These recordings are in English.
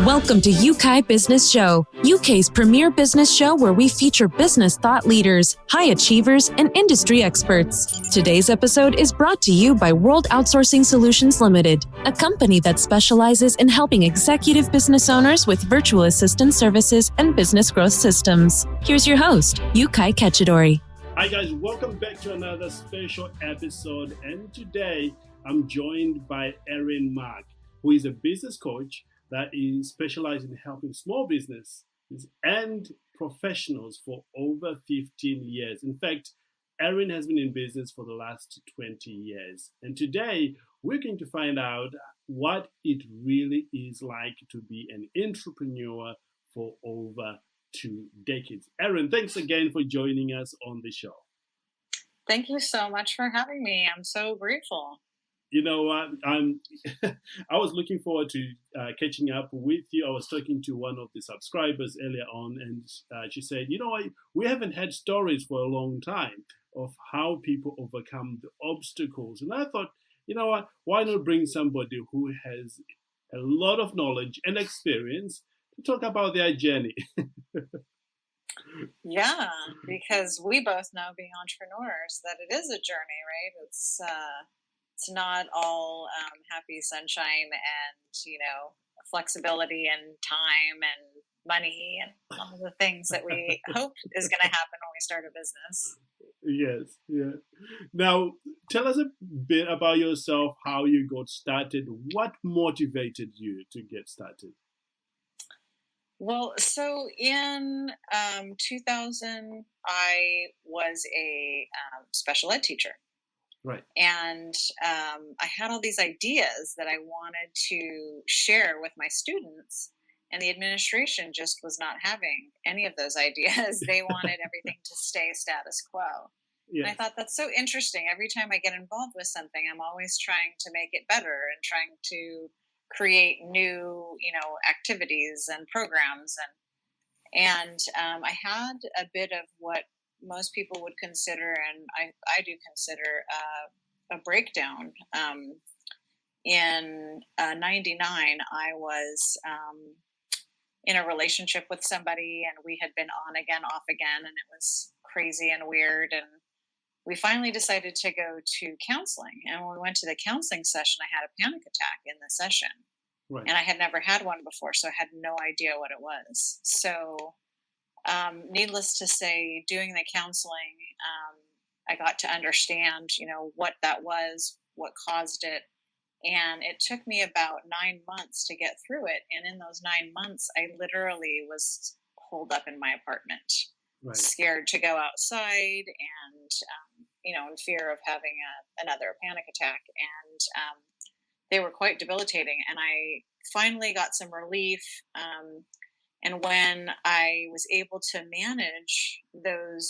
Welcome to Yeukai Business Show, UK's premier business show where we feature business thought leaders, high achievers, and industry experts. Today's episode is brought to you by World Outsourcing Solutions Limited, a company that specializes in helping executive business owners with virtual assistant services and business growth systems. Here's your host, Yeukai Ketchadori. Hi guys, welcome back to another special episode, and today I'm joined by Erin Mac, who is a business coach that is specialized in helping small businesses and professionals for over 15 years. In fact, Erin has been in business for the last 20 years. And today, we're going to find out what it really is like to be an entrepreneur for over 2 decades. Erin, thanks again for joining us on the show. Thank you so much for having me. I'm so grateful. You know what? I was looking forward to catching up with you. I was talking to one of the subscribers earlier on, and she said, you know what? We haven't had stories for a long time of how people overcome the obstacles. And I thought, you know what? Why not bring somebody who has a lot of knowledge and experience to talk about their journey? Yeah, because we both know being entrepreneurs that it is a journey, right? It's not all happy sunshine and, flexibility and time and money and all the things that we hope is going to happen when we start a business. Yes, yeah. Now, tell us a bit about yourself, how you got started. What motivated you to get started? Well, so in 2000, I was a special ed teacher. Right. And I had all these ideas that I wanted to share with my students, and the administration just was not having any of those ideas. They wanted everything to stay status quo. Yes. And I thought, that's so interesting. Every time I get involved with something, I'm always trying to make it better and trying to create new, activities and programs. And I had a bit of what most people would consider, and I do consider a breakdown. In 99, I was in a relationship with somebody, and we had been on again, off again, and it was crazy and weird. And we finally decided to go to counseling. And when we went to the counseling session, I had a panic attack in the session. Right. And I had never had one before, so I had no idea what it was. So needless to say, doing the counseling, I got to understand, what that was, what caused it. And it took me about 9 months to get through it. And in those 9 months, I literally was holed up in my apartment, right, scared to go outside and, in fear of having another panic attack. And they were quite debilitating. And I finally got some relief. And when I was able to manage the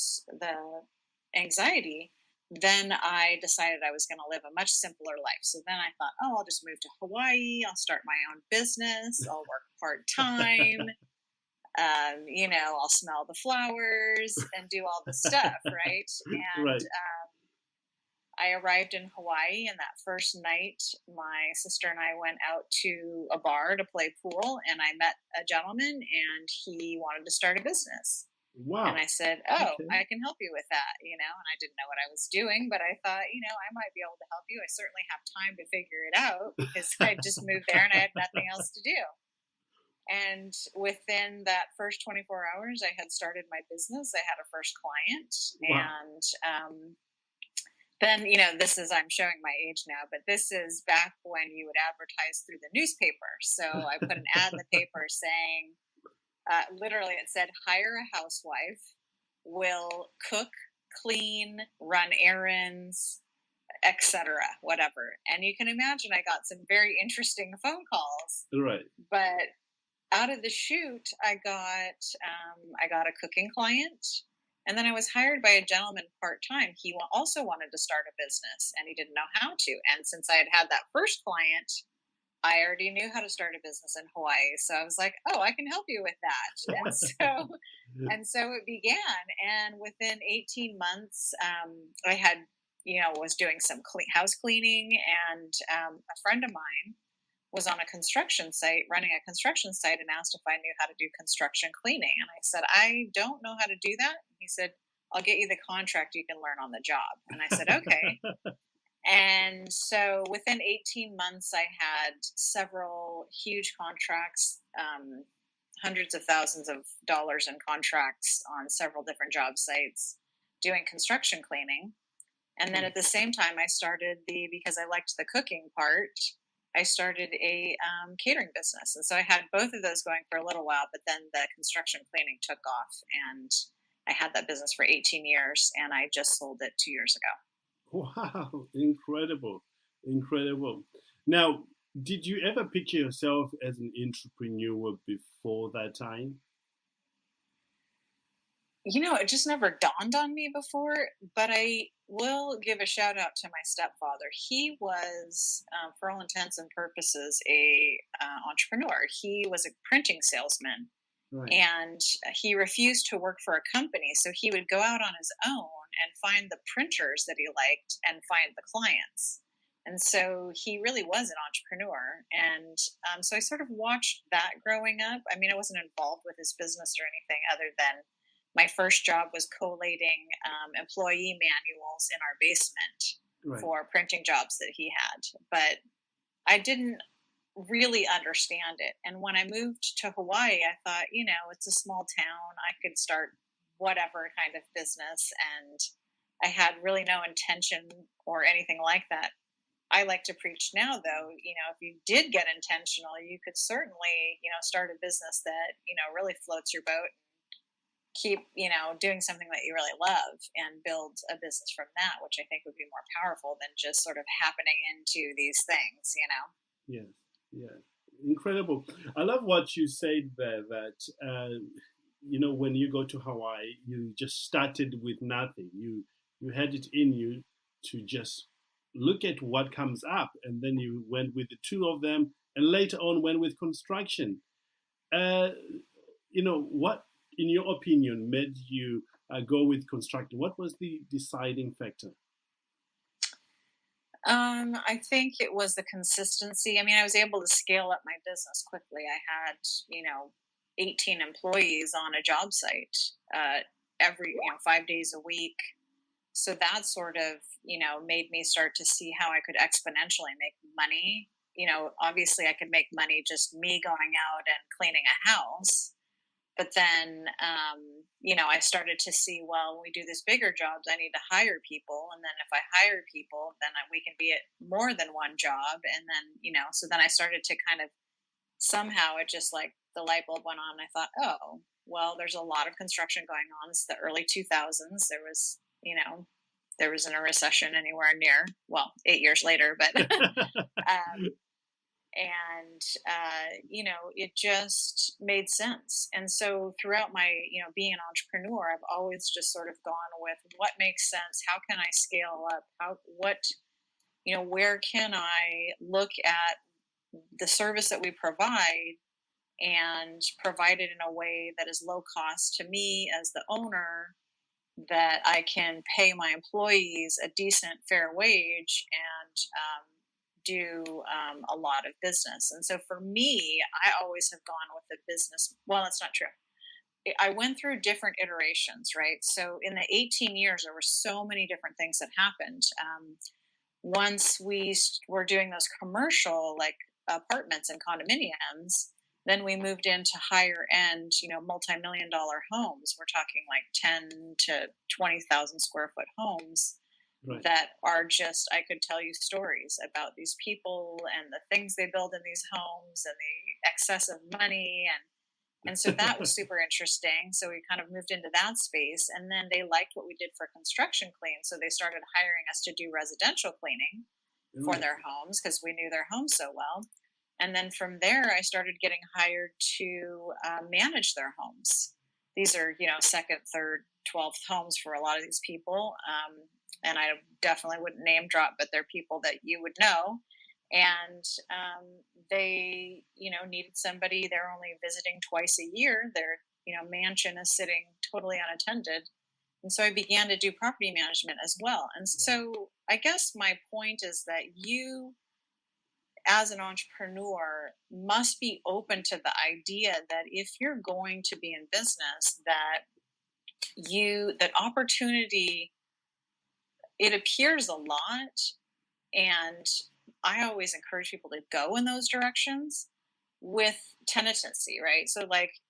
anxiety, then I decided I was going to live a much simpler life. So then I thought, I'll just move to Hawaii. I'll start my own business. I'll work part-time. I'll smell the flowers and do all the stuff, right? And right. I arrived in Hawaii, and that first night, my sister and I went out to a bar to play pool, and I met a gentleman, and he wanted to start a business. Wow. And I said, okay, I can help you with that, and I didn't know what I was doing, but I thought, I might be able to help you. I certainly have time to figure it out because I just moved there and I had nothing else to do. And within that first 24 hours, I had started my business. I had a first client. Wow. And then, I'm showing my age now, but this is back when you would advertise through the newspaper. So I put an ad in the paper saying, literally it said, hire a housewife, will cook, clean, run errands, etc., whatever. And you can imagine I got some very interesting phone calls. Right. But out of the chute, I got a cooking client. And then I was hired by a gentleman part-time. He also wanted to start a business, and he didn't know how to. And since I had that first client, I already knew how to start a business in Hawaii. So I was like, I can help you with that. And so it began. And within 18 months, I had, was doing some house cleaning, and a friend of mine was on a construction site, running a construction site, and asked if I knew how to do construction cleaning. And I said, I don't know how to do that. He said, I'll get you the contract. You can learn on the job. And I said, okay. And so within 18 months, I had several huge contracts, hundreds of thousands of dollars in contracts on several different job sites doing construction cleaning. And then at the same time, I started because I liked the cooking part, I started a catering business. And so I had both of those going for a little while, but then the construction cleaning took off, and I had that business for 18 years, and I just sold it 2 years ago. Wow, incredible, incredible. Now, did you ever picture yourself as an entrepreneur before that time? It just never dawned on me before, but I will give a shout out to my stepfather. He was, for all intents and purposes, a entrepreneur. He was a printing salesman, Right. and he refused to work for a company. So he would go out on his own and find the printers that he liked and find the clients. And so he really was an entrepreneur. And so I sort of watched that growing up. I mean, I wasn't involved with his business or anything other than my first job was collating employee manuals in our basement Right. for printing jobs that he had. But I didn't really understand it. And when I moved to Hawaii, I thought, it's a small town. I could start whatever kind of business. And I had really no intention or anything like that. I like to preach now, though, if you did get intentional, you could certainly, start a business that, really floats your boat, keep, doing something that you really love and build a business from that, which I think would be more powerful than just sort of happening into these things. Yes, yeah, incredible. I love what you said there that, when you go to Hawaii, you just started with nothing. You had it in you to just look at what comes up, and then you went with the two of them, and later on went with construction. What, in your opinion, made you go with construction? What was the deciding factor? I think it was the consistency. I mean, I was able to scale up my business quickly. I had, 18 employees on a job site every, 5 days a week. So that sort of, made me start to see how I could exponentially make money. Obviously I could make money just me going out and cleaning a house. But then, I started to see, well, when we do these bigger jobs, I need to hire people. And then if I hire people, then we can be at more than one job. And then, so then I started to kind of somehow it just like the light bulb went on. And I thought, oh, well, there's a lot of construction going on. It's the early 2000s. There wasn't a recession anywhere near, 8 years later, but, it just made sense. And so throughout my, being an entrepreneur, I've always just sort of gone with what makes sense. How can I scale up? Where can I look at the service that we provide and provide it in a way that is low cost to me as the owner, that I can pay my employees a decent, fair wage and do a lot of business. And so for me, I always have gone with the business. Well, that's not true. I went through different iterations, right? So in the 18 years, there were so many different things that happened. Once we were doing those commercial, like apartments and condominiums, then we moved into higher end, multi-million dollar homes. We're talking like 10 to 20,000 square foot homes. Right. That are just, I could tell you stories about these people and the things they build in these homes and the excess of money. And so that was super interesting. So we kind of moved into that space, and then they liked what we did for construction clean. So they started hiring us to do residential cleaning for their homes because we knew their homes so well. And then from there, I started getting hired to manage their homes. These are, second, third, 12th homes for a lot of these people. And I definitely wouldn't name drop, but they're people that you would know. And they, needed somebody. They're only visiting twice a year. Their, mansion is sitting totally unattended. And so I began to do property management as well. And so I guess my point is that as an entrepreneur, must be open to the idea that if you're going to be in business, that opportunity, it appears a lot. And I always encourage people to go in those directions with tentacy, right? So, like,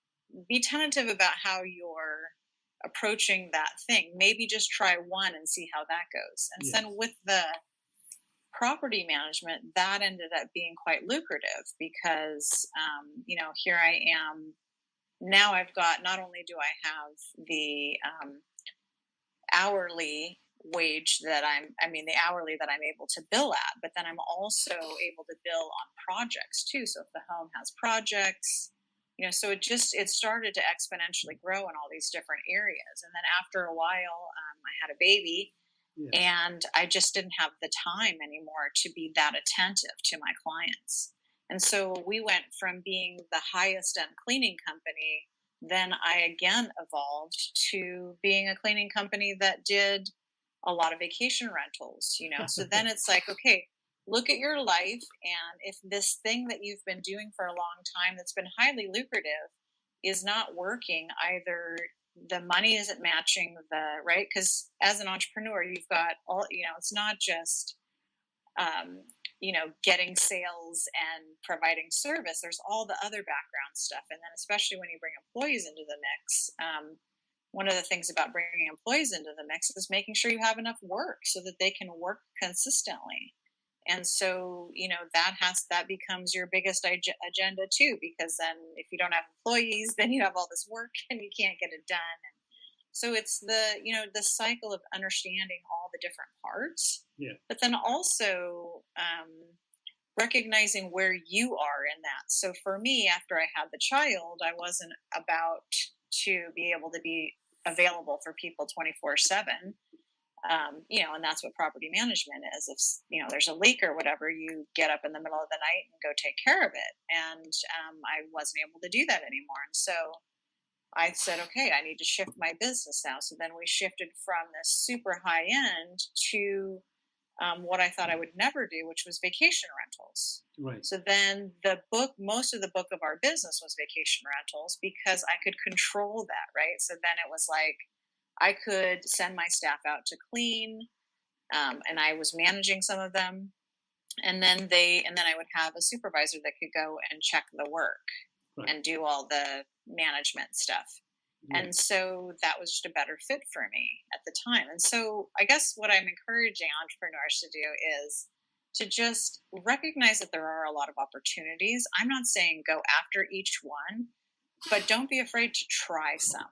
be tentative about how you're approaching that thing. Maybe just try one and see how that goes. And then with the property management, that ended up being quite lucrative because, here I am. Now I've got, not only do I have the hourly wage the hourly that I'm able to bill at, but then I'm also able to bill on projects too. So if the home has projects, so it started to exponentially grow in all these different areas. And then after a while, I had a baby. And I just didn't have the time anymore to be that attentive to my clients. And so we went from being the highest end cleaning company. Then I again evolved to being a cleaning company that did a lot of vacation rentals, So then it's like, okay, look at your life. And if this thing that you've been doing for a long time that's been highly lucrative is not working, either the money isn't matching right? Because as an entrepreneur, you've got all, it's not just, getting sales and providing service. There's all the other background stuff. And then especially when you bring employees into the mix, one of the things about bringing employees into the mix is making sure you have enough work so that they can work consistently. And so, that becomes your biggest agenda too, because then if you don't have employees, then you have all this work and you can't get it done. And so it's the cycle of understanding all the different parts, but then also recognizing where you are in that. So for me, after I had the child, I wasn't about to be able to be available for people 24/7. And that's what property management is. If, there's a leak or whatever, you get up in the middle of the night and go take care of it. And I wasn't able to do that anymore. And so I said, okay, I need to shift my business now. So then we shifted from this super high end to what I thought I would never do, which was vacation rentals. Right. So then most of the book of our business was vacation rentals because I could control that, right? So then it was like, I could send my staff out to clean, and I was managing some of them. And then I would have a supervisor that could go and check the work and do all the management stuff. And so that was just a better fit for me at the time. And so I guess what I'm encouraging entrepreneurs to do is to just recognize that there are a lot of opportunities. I'm not saying go after each one, but don't be afraid to try some.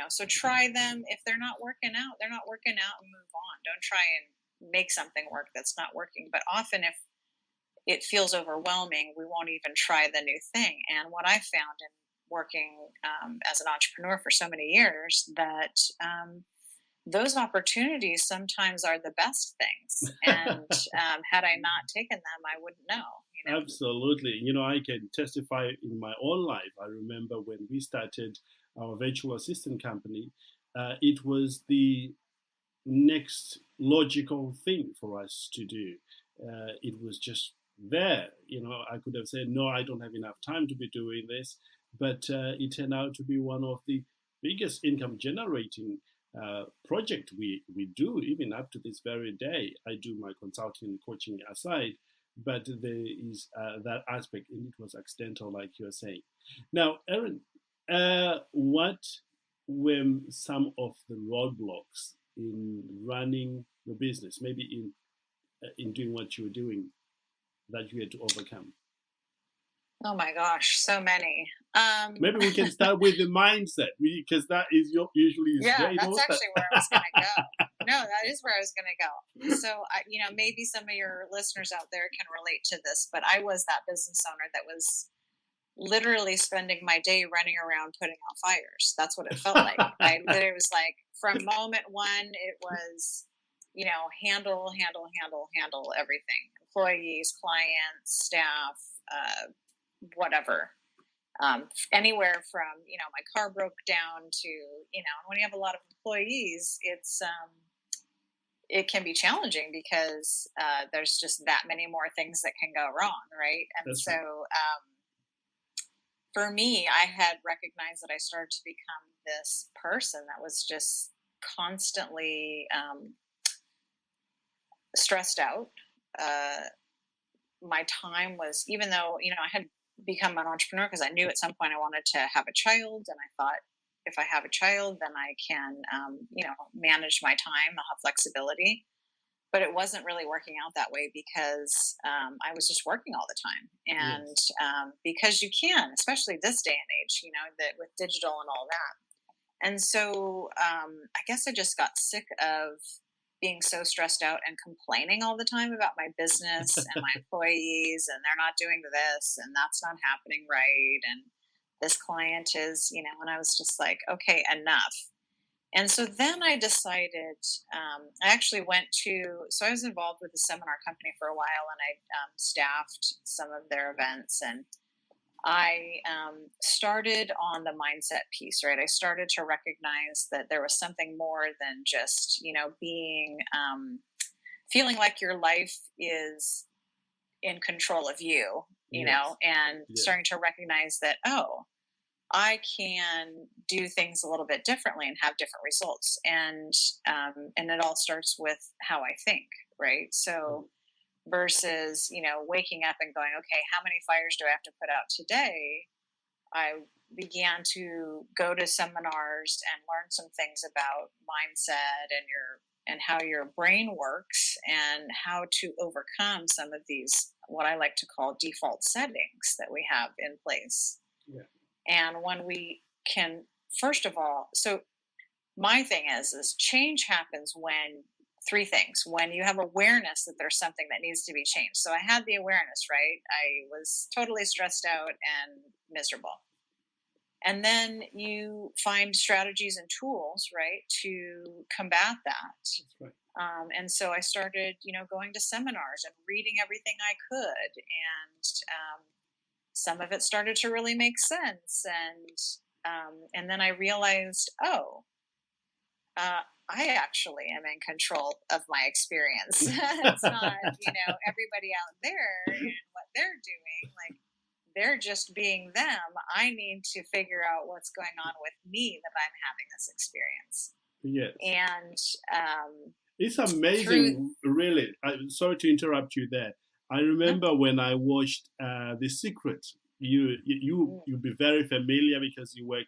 So try them. If they're not working out, they're not working out, and move on. Don't try and make something work that's not working. But often if it feels overwhelming, we won't even try the new thing. And what I found in working as an entrepreneur for so many years, that those opportunities sometimes are the best things. And had I not taken them, I wouldn't know. Absolutely. I can testify in my own life. I remember when we started our virtual assistant company, it was the next logical thing for us to do. It was just there. I could have said, no, I don't have enough time to be doing this. But it turned out to be one of the biggest income generating project we do, even up to this very day. I do my consulting and coaching aside, but there is that aspect, and it was accidental, like you're saying. Now, Erin, what were some of the roadblocks in running the business, maybe in doing what you were doing, that you had to overcome? Oh my gosh, so many. Maybe we can start with the mindset, because that is usually that's actually where I was going to go. No, that is where I was going to go. So, maybe some of your listeners out there can relate to this, but I was that business owner that was literally spending my day running around putting out fires. That's what it felt like. It was like from moment one, it was, handle everything. Employees, clients, staff, whatever. Anywhere from, my car broke down to, when you have a lot of employees, it can be challenging because there's just that many more things that can go wrong, right? And That's so right. For me, I had recognized that I started to become this person that was just constantly stressed out. Uh, my time was, even though, I had become an entrepreneur because I knew at some point I wanted to have a child. And I thought, if I have a child, then I can, manage my time, I'll have flexibility. But it wasn't really working out that way because I was just working all the time. And Yes. because you can, especially this day and age, that with digital and all that. And so I guess I just got sick of being so stressed out and complaining all the time about my business and my employees, and they're not doing this and that's not happening right. And this client is, and I was just like, okay, enough. And so then I decided, I actually so I was involved with the seminar company for a while, and I staffed some of their events. And I started on the mindset piece, right? I started to recognize that there was something more than just, being, feeling like your life is in control of you, Yes. and Yes. starting to recognize that, oh, I can do things a little bit differently and have different results. And it all starts with how I think, right? Mm. So versus, waking up and going, okay, how many fires do I have to put out today? I began to go to seminars and learn some things about mindset and how your brain works and how to overcome some of these, what I like to call default settings that we have in place. Yeah. And when we can, first of all, so my thing is change happens when three things: when you have awareness that there's something that needs to be changed. So I had the awareness, right? I was totally stressed out and miserable. And then you find strategies and tools, right, to combat that. That's right. And so I started, going to seminars and reading everything I could. And some of it started to really make sense. And then I realized, oh, I actually am in control of my experience. It's not, everybody out there and what they're doing. Like, they're just being them. I need to figure out what's going on with me that I'm having this experience. Yes. And It's amazing, really. Sorry to interrupt you there. I remember when I watched The Secret. You'll be very familiar because you work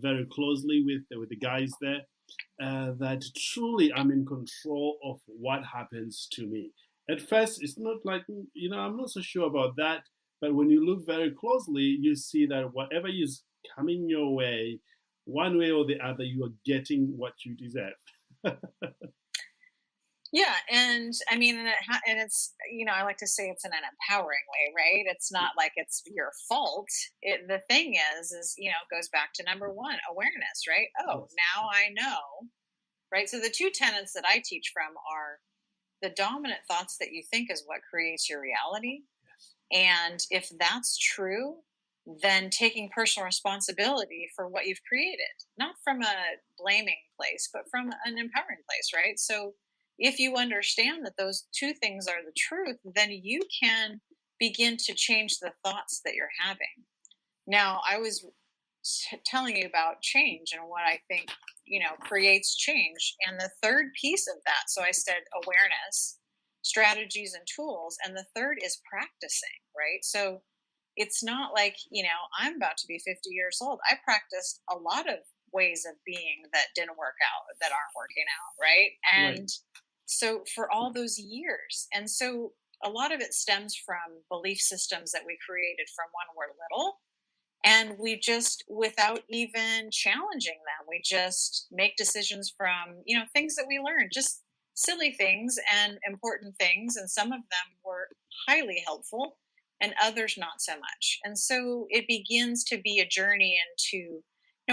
very closely with the guys there. That truly I'm in control of what happens to me. At first, it's not like, I'm not so sure about that. But when you look very closely, you see that whatever is coming your way, one way or the other, you are getting what you deserve. Yeah, and I mean, and it's, I like to say it's in an empowering way, right? It's not like it's your fault. The thing is, it goes back to number one, awareness, right? Oh, Yes. now I know, right? So the two tenets that I teach from are the dominant thoughts that you think is what creates your reality. Yes. And if that's true, then taking personal responsibility for what you've created, not from a blaming place, but from an empowering place, right? So if you understand that those two things are the truth, then you can begin to change the thoughts that you're having. Now, I was telling you about change and what I think, creates change. And the third piece of that, so I said awareness, strategies, and tools. And the third is practicing, right? So it's not like, I'm about to be 50 years old. I practiced a lot of ways of being that didn't work out, that aren't working out, right? And Right. so for all those years. And so a lot of it stems from belief systems that we created from when we're little. And we just, without even challenging them, we just make decisions from, things that we learned, just silly things and important things. And some of them were highly helpful and others not so much. And so it begins to be a journey into,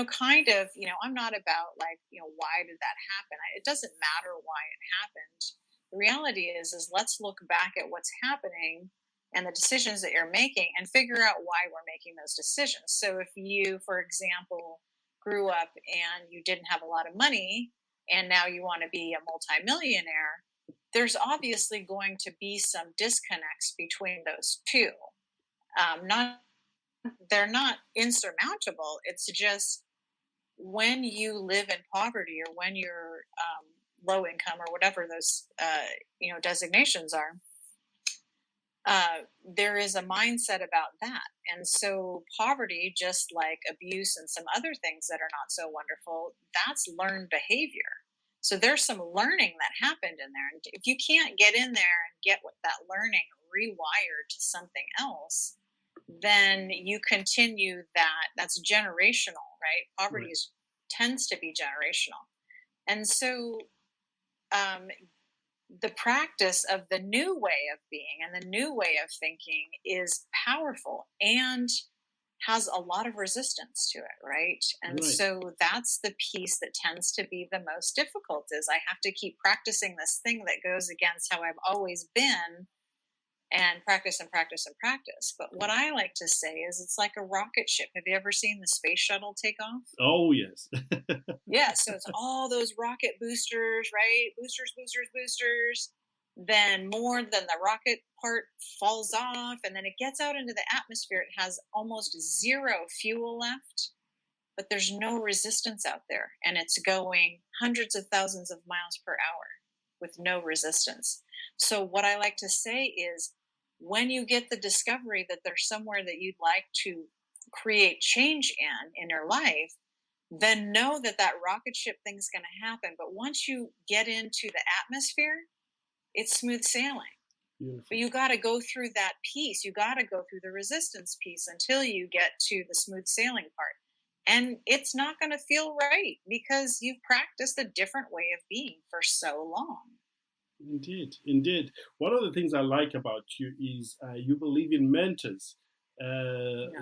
kind of, I'm not about like, why did that happen? It doesn't matter why it happened. The reality is let's look back at what's happening and the decisions that you're making and figure out why we're making those decisions. So if you, for example, grew up and you didn't have a lot of money, and now you want to be a multimillionaire, there's obviously going to be some disconnects between those two. Not They're not insurmountable. It's just when you live in poverty, or when you're low income, or whatever those designations are, there is a mindset about that. And so poverty, just like abuse and some other things that are not so wonderful, that's learned behavior. So there's some learning that happened in there. And if you can't get in there and get what that learning rewired to something else, then you continue that's generational, right? Poverty tends to be generational. And so the practice of the new way of being and the new way of thinking is powerful and has a lot of resistance to it, right? And so that's the piece that tends to be the most difficult, is I have to keep practicing this thing that goes against how I've always been, and practice and practice and practice. But what I like to say is it's like a rocket ship. Have you ever seen the space shuttle take off? Oh, yes. Yeah, so it's all those rocket boosters, right? Boosters. Then more than the rocket part falls off, and then it gets out into the atmosphere. It has almost zero fuel left, but there's no resistance out there. And it's going hundreds of thousands of miles per hour with no resistance. So what I like to say is, when you get the discovery that there's somewhere that you'd like to create change in your life, then know that rocket ship thing's going to happen. But once you get into the atmosphere, it's smooth sailing. Beautiful. But you got to go through that piece. You got to go through the resistance piece until you get to the smooth sailing part. And it's not going to feel right because you've practiced a different way of being for so long. Indeed. One of the things I like about you is you believe in mentors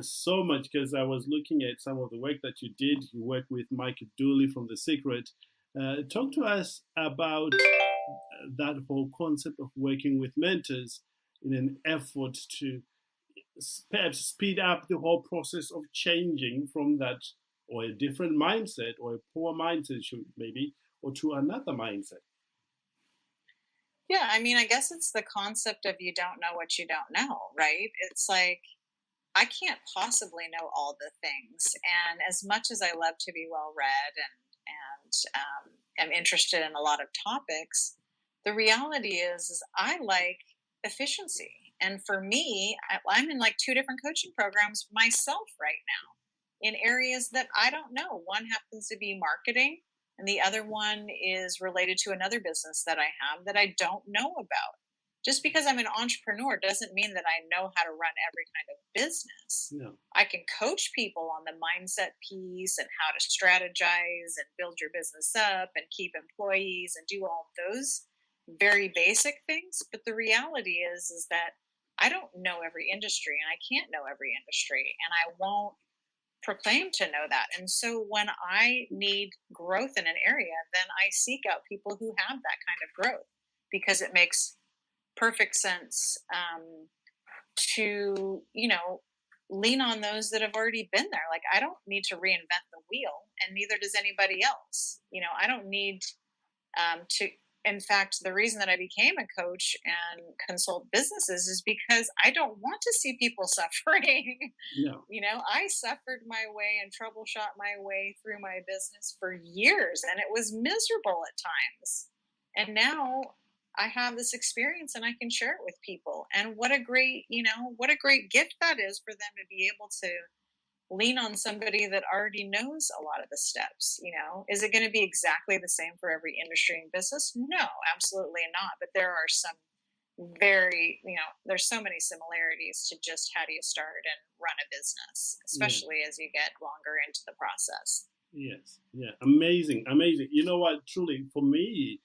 so much, because I was looking at some of the work that you did. You work with Mike Dooley from The Secret. Talk to us about that whole concept of working with mentors in an effort to perhaps speed up the whole process of changing from that, or a different mindset, or a poor mindset maybe, or to another mindset. Yeah, I mean, I guess it's the concept of you don't know what you don't know, right? It's like, I can't possibly know all the things. And as much as I love to be well read and am interested in a lot of topics, the reality is I like efficiency. And for me, I'm in like 2 different coaching programs myself right now in areas that I don't know. One happens to be marketing, and the other one is related to another business that I have that I don't know about. Just because I'm an entrepreneur doesn't mean that I know how to run every kind of business. No. I can coach people on the mindset piece and how to strategize and build your business up and keep employees and do all those very basic things. But the reality is that I don't know every industry, and I can't know every industry, and I won't proclaim to know that. And so when I need growth in an area, then I seek out people who have that kind of growth, because it makes perfect sense to lean on those that have already been there. Like, I don't need to reinvent the wheel, and neither does anybody else. I don't need to. In fact, the reason that I became a coach and consult businesses is because I don't want to see people suffering. No. I suffered my way and troubleshot my way through my business for years, and it was miserable at times. And now I have this experience and I can share it with people. And what a great gift that is for them to be able to lean on somebody that already knows a lot of the steps. Is it going to be exactly the same for every industry and business? No, absolutely not. But there are some there's so many similarities to just how do you start and run a business, especially as you get longer into the process. Yes. Yeah. Amazing. You know what? Truly, for me,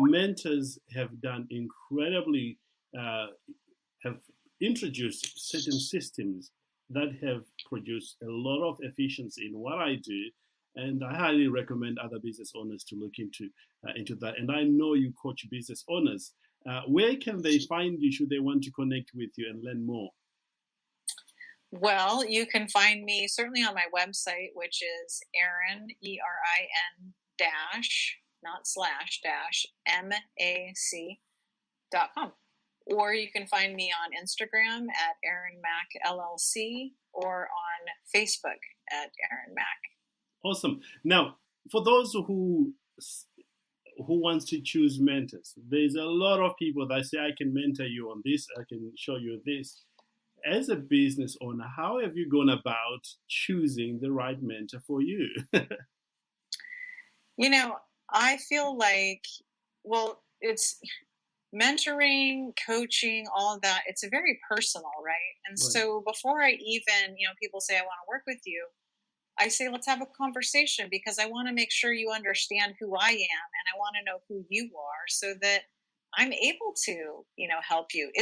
mentors have done incredibly, have introduced certain systems that have produced a lot of efficiency in what I do, and I highly recommend other business owners to look into that. And I know you coach business owners. Where can they find you should they want to connect with you and learn more? Well, you can find me certainly on my website, which is Erin, ERIN not slash, dash, MAC.com. Or you can find me on Instagram at Erin Mac LLC or on Facebook at Erin Mac. Awesome. Now, for those who wants to choose mentors, there's a lot of people that say, I can mentor you on this, I can show you this. As a business owner, how have you gone about choosing the right mentor for you? I feel like, well, it's mentoring, coaching, all of that. It's very personal, right? And Right. so before I even, people say, I want to work with you, I say, let's have a conversation, because I want to make sure you understand who I am, and I want to know who you are so that I'm able to, help you.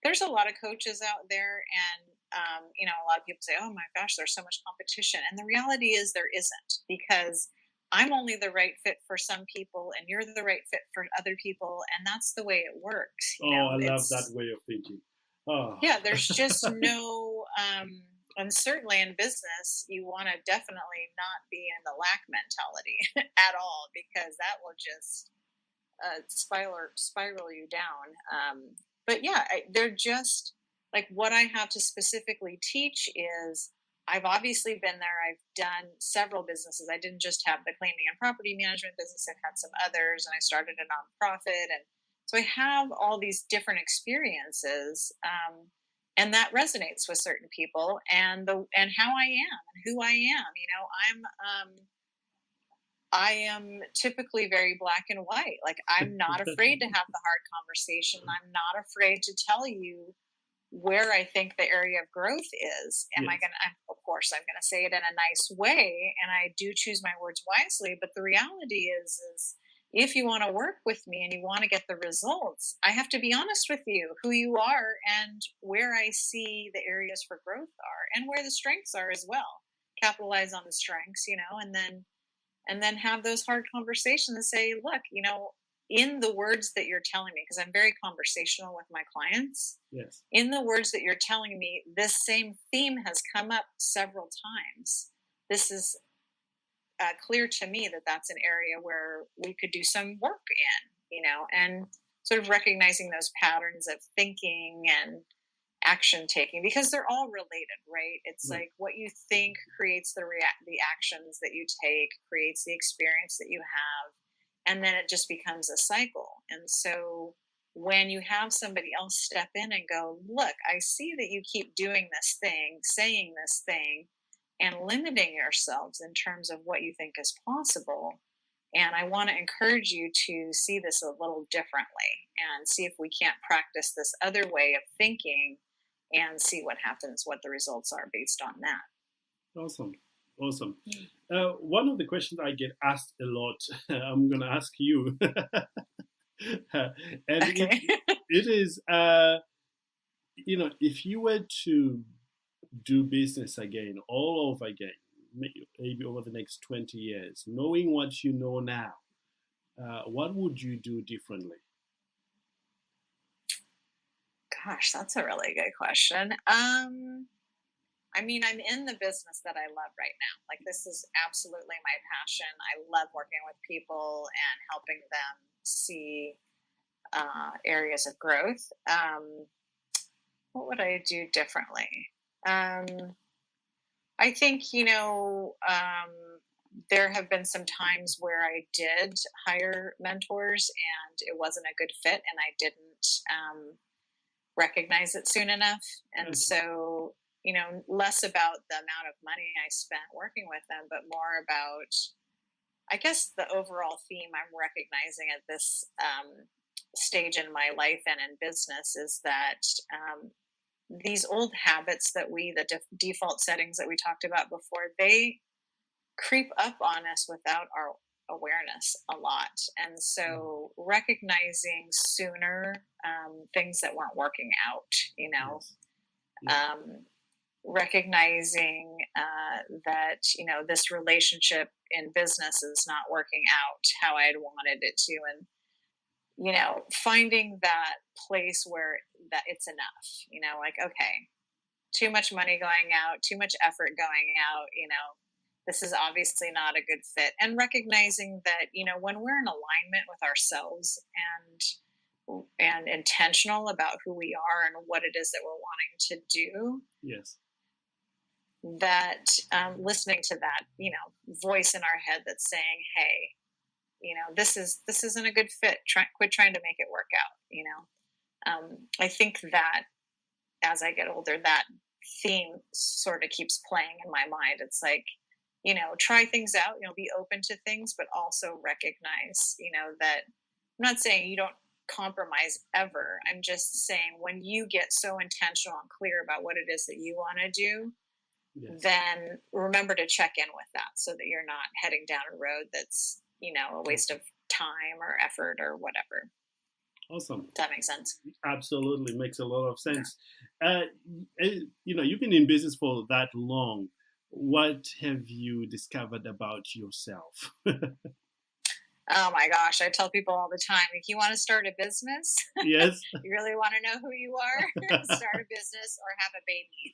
There's a lot of coaches out there, and, a lot of people say, oh my gosh, there's so much competition. And the reality is there isn't, because I'm only the right fit for some people and you're the right fit for other people. And that's the way it works. I love that way of thinking. Oh. Yeah, there's just no, and certainly in business, you want to definitely not be in the lack mentality at all, because that will just spiral you down. But yeah, they're just like, what I have to specifically teach is, I've obviously been there. I've done several businesses. I didn't just have the cleaning and property management business. I've had some others, and I started a nonprofit. And so I have all these different experiences. And that resonates with certain people, and how I am and who I am. I am typically very black and white. Like, I'm not afraid to have the hard conversation. I'm not afraid to tell you where I think the area of growth is. Of course, I'm going to say it in a nice way, and I do choose my words wisely. But the reality is if you want to work with me and you want to get the results, I have to be honest with you, who you are and where I see the areas for growth are, and where the strengths are as well. Capitalize on the strengths, and then have those hard conversations and say, look, in the words that you're telling me, because I'm very conversational with my clients. Yes. In the words that you're telling me, this same theme has come up several times. This is clear to me that that's an area where we could do some work in, and sort of recognizing those patterns of thinking and action taking, because they're all related, right? It's like what you think creates the actions that you take, creates the experience that you have, and then it just becomes a cycle. And so when you have somebody else step in and go, look, I see that you keep doing this thing, saying this thing, and limiting yourselves in terms of what you think is possible. And I want to encourage you to see this a little differently and see if we can't practice this other way of thinking and see what happens, what the results are based on that. Awesome. One of the questions I get asked a lot, I'm going to ask you. And Okay. it is, if you were to do business again, all over again, maybe over the next 20 years, knowing what you know now, what would you do differently? Gosh, that's a really good question. I'm in the business that I love right now. Like, this is absolutely my passion. I love working with people and helping them see areas of growth. What would I do differently? I think, there have been some times where I did hire mentors and it wasn't a good fit, and I didn't recognize it soon enough. And so, less about the amount of money I spent working with them, but more about, I guess, the overall theme I'm recognizing at this stage in my life and in business is that these old habits that the default settings that we talked about before, they creep up on us without our awareness a lot. And so recognizing sooner things that weren't working out, recognizing that, this relationship in business is not working out how I had wanted it to, and finding that place where that it's enough, like, okay, too much money going out, too much effort going out, this is obviously not a good fit. And recognizing that, when we're in alignment with ourselves and intentional about who we are and what it is that we're wanting to do, Yes. that listening to that, voice in our head that's saying, hey, this isn't a good fit. Quit trying to make it work out. I think that as I get older, that theme sort of keeps playing in my mind. It's like, try things out, be open to things, but also recognize, that I'm not saying you don't compromise ever. I'm just saying when you get so intentional and clear about what it is that you want to do, Yes. then remember to check in with that so that you're not heading down a road that's, a waste of time or effort or whatever. Awesome. Does that make sense? Absolutely. Makes a lot of sense. You've been in business for that long. What have you discovered about yourself? Oh my gosh, I tell people all the time, if you want to start a business, Yes. you really want to know who you are, start a business or have a baby.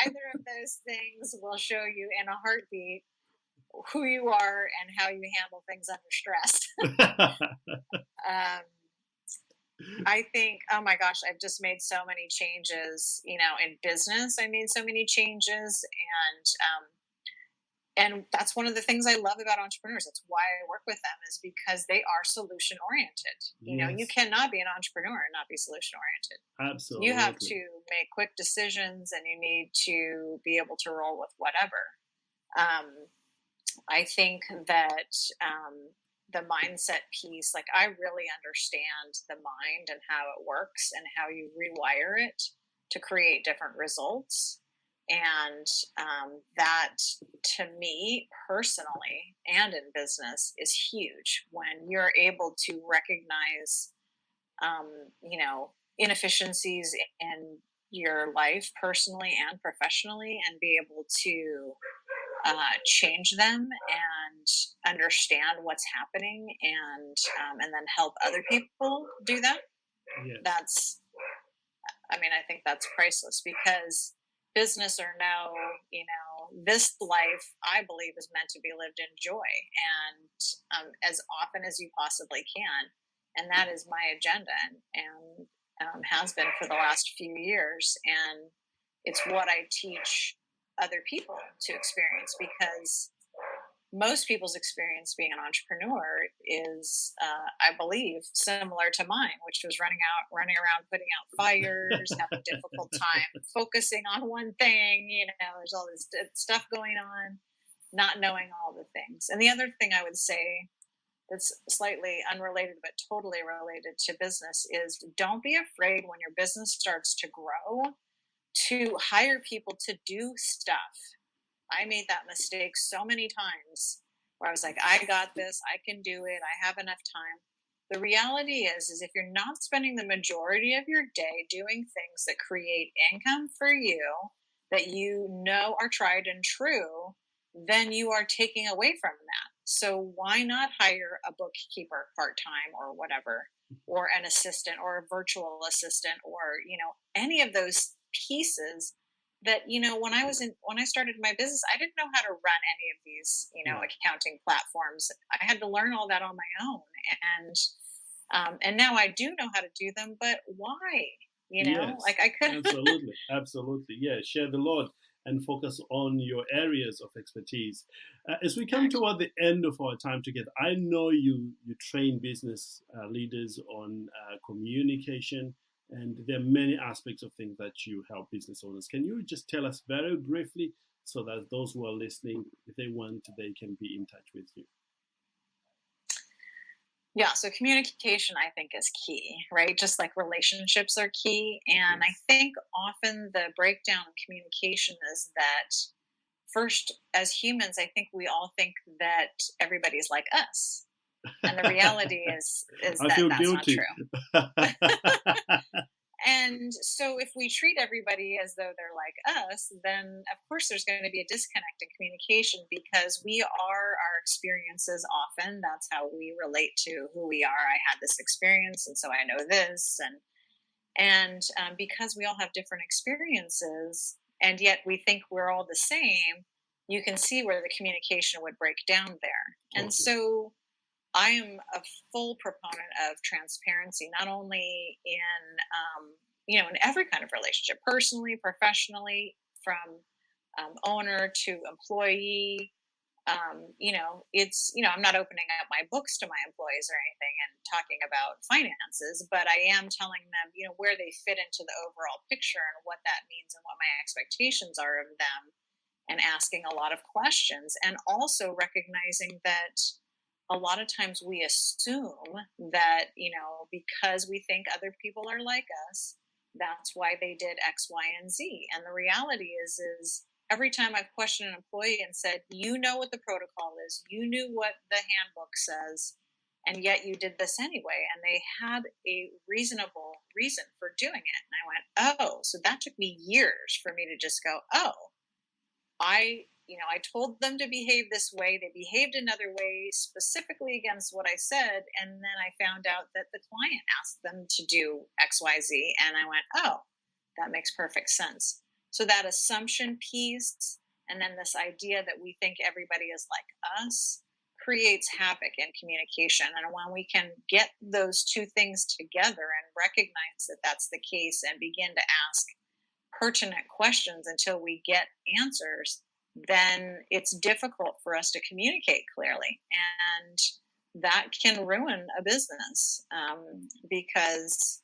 Either of those things will show you in a heartbeat who you are and how you handle things under stress. I think, oh my gosh, I've just made so many changes, in business. I made so many changes, and that's one of the things I love about entrepreneurs. That's why I work with them, is because they are solution oriented. Yes. You cannot be an entrepreneur and not be solution oriented. Absolutely. You have to make quick decisions, and you need to be able to roll with whatever. I think that the mindset piece, like I really understand the mind and how it works and how you rewire it to create different results. And that, to me personally and in business, is huge when you're able to recognize, inefficiencies in your life personally and professionally, and be able to change them and understand what's happening, and then help other people do that. Yes. I think that's priceless, because business or no, this life, I believe, is meant to be lived in joy and as often as you possibly can. And that is my agenda, and has been for the last few years. And it's what I teach other people to experience, because most people's experience being an entrepreneur is, I believe, similar to mine, which was running around, putting out fires, having a difficult time focusing on one thing. There's all this stuff going on, not knowing all the things. And the other thing I would say that's slightly unrelated but totally related to business is, don't be afraid when your business starts to grow to hire people to do stuff. I made that mistake so many times where I was like, I got this, I can do it, I have enough time. The reality is if you're not spending the majority of your day doing things that create income for you, that are tried and true, then you are taking away from that. So why not hire a bookkeeper part-time or whatever, or an assistant or a virtual assistant, or, any of those pieces that, when I started my business, I didn't know how to run any of these, accounting platforms. I had to learn all that on my own. And now I do know how to do them, but why? Yes, like I could. Absolutely. Yeah. Share the Lord and focus on your areas of expertise. As we come toward the end of our time together, I know you train business leaders on communication, and there are many aspects of things that you help business owners. Can you just tell us very briefly, so that those who are listening, if they want, they can be in touch with you? Yeah, so communication, I think, is key, right? Just like relationships are key. And I think often the breakdown of communication is that, first, as humans, I think we all think that everybody's like us. And the reality is that that's not true. And so if we treat everybody as though they're like us, then of course there's going to be a disconnect in communication, because we are our experiences often. That's how we relate to who we are. I had this experience, and so I know this. And because we all have different experiences, and yet we think we're all the same, you can see where the communication would break down there. Okay. And so I am a full proponent of transparency, not only in every kind of relationship, personally, professionally, from owner to employee. I'm not opening up my books to my employees or anything and talking about finances, but I am telling them, where they fit into the overall picture and what that means and what my expectations are of them, and asking a lot of questions, and also recognizing that a lot of times we assume that, because we think other people are like us, that's why they did X, Y, and Z. And the reality is every time I've questioned an employee and said, what the protocol is, you knew what the handbook says, and yet you did this anyway. And they had a reasonable reason for doing it. And I went, oh, so that took me years for me to just go, oh, I told them to behave this way. They behaved another way, specifically against what I said. And then I found out that the client asked them to do X, Y, Z. And I went, oh, that makes perfect sense. So that assumption piece, and then this idea that we think everybody is like us, creates havoc in communication. And when we can get those two things together and recognize that that's the case and begin to ask pertinent questions until we get answers, then it's difficult for us to communicate clearly. And that can ruin a business because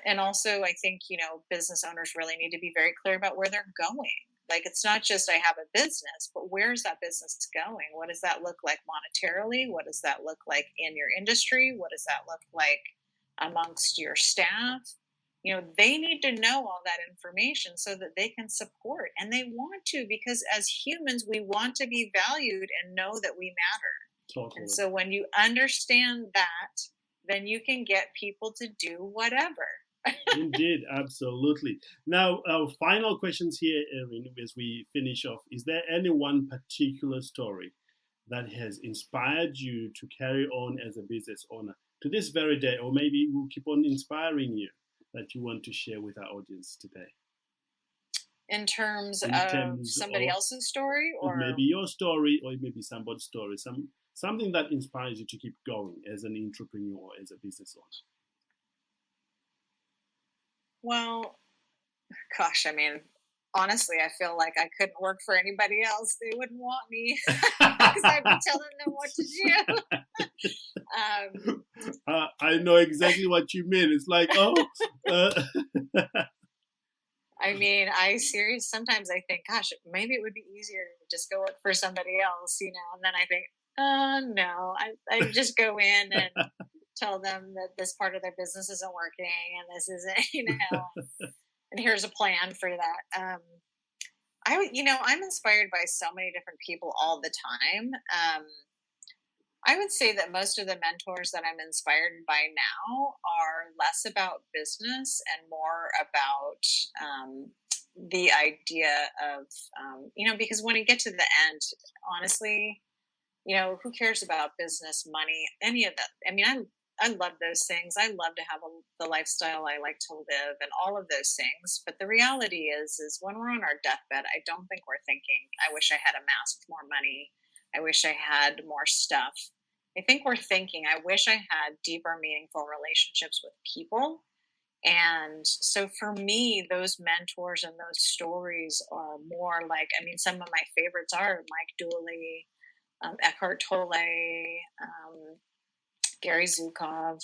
and also I think, business owners really need to be very clear about where they're going. Like, it's not just I have a business, but where's that business going? What does that look like monetarily? What does that look like in your industry? What does that look like amongst your staff? They need to know all that information so that they can support. And they want to, because as humans, we want to be valued and know that we matter. Totally. And so when you understand that, then you can get people to do whatever. Indeed, absolutely. Now, our final questions here, Erin, as we finish off. Is there any one particular story that has inspired you to carry on as a business owner to this very day, or maybe will keep on inspiring you, that you want to share with our audience today? In terms of somebody else's story, or maybe your story, or maybe somebody's story, something that inspires you to keep going as an entrepreneur or as a business owner. Well, gosh, I mean, honestly, I feel like I couldn't work for anybody else. They wouldn't want me because I'd be telling them what to do. I know exactly what you mean. It's like, I mean, sometimes I think, gosh, maybe it would be easier to just go work for somebody else, and then I think, no, I just go in and tell them that this part of their business isn't working and this isn't, and here's a plan for that. I'm inspired by so many different people all the time. I would say that most of the mentors that I'm inspired by now are less about business and more about the idea of, because when you get to the end, honestly, who cares about business, money, any of that? I mean, I love those things. I love to have the lifestyle I like to live and all of those things. But the reality is when we're on our deathbed, I don't think we're thinking, I wish I had amassed more money. I wish I had more stuff. I think we're thinking, I wish I had deeper, meaningful relationships with people. And so for me, those mentors and those stories are more like, some of my favorites are Mike Dooley, Eckhart Tolle, Gary Zukov,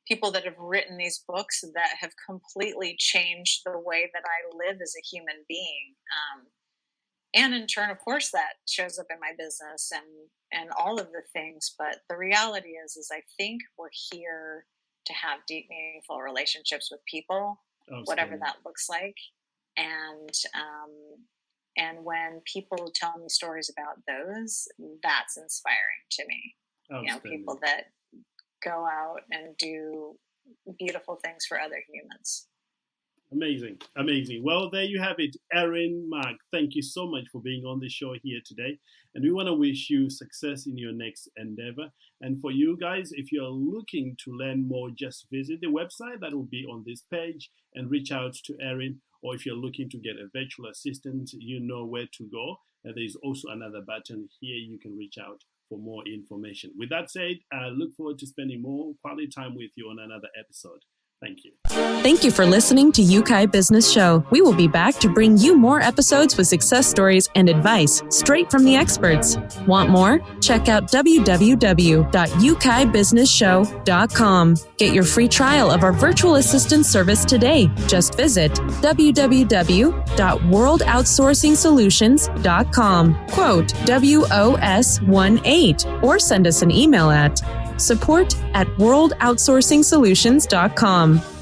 people that have written these books that have completely changed the way that I live as a human being. And in turn, of course, that shows up in my business and all of the things. But the reality is I think we're here to have deep, meaningful relationships with people, whatever that looks like. And when people tell me stories about those, that's inspiring to me. People that go out and do beautiful things for other humans. Amazing. Well, there you have it. Erin Mac, thank you so much for being on the show here today. And we want to wish you success in your next endeavor. And for you guys, if you're looking to learn more, just visit the website that will be on this page and reach out to Erin. or if you're looking to get a virtual assistant, you know where to go. And there's also another button here you can reach out for more information. With that said, I look forward to spending more quality time with you on another episode. Thank you. Thank you for listening to Yeukai Business Show. We will be back to bring you more episodes with success stories and advice straight from the experts. Want more? Check out www.yukaibusinessshow.com. Get your free trial of our virtual assistant service today. Just visit www.worldoutsourcingsolutions.com. Quote WOS18 or send us an email at support@worldoutsourcingsolutions.com.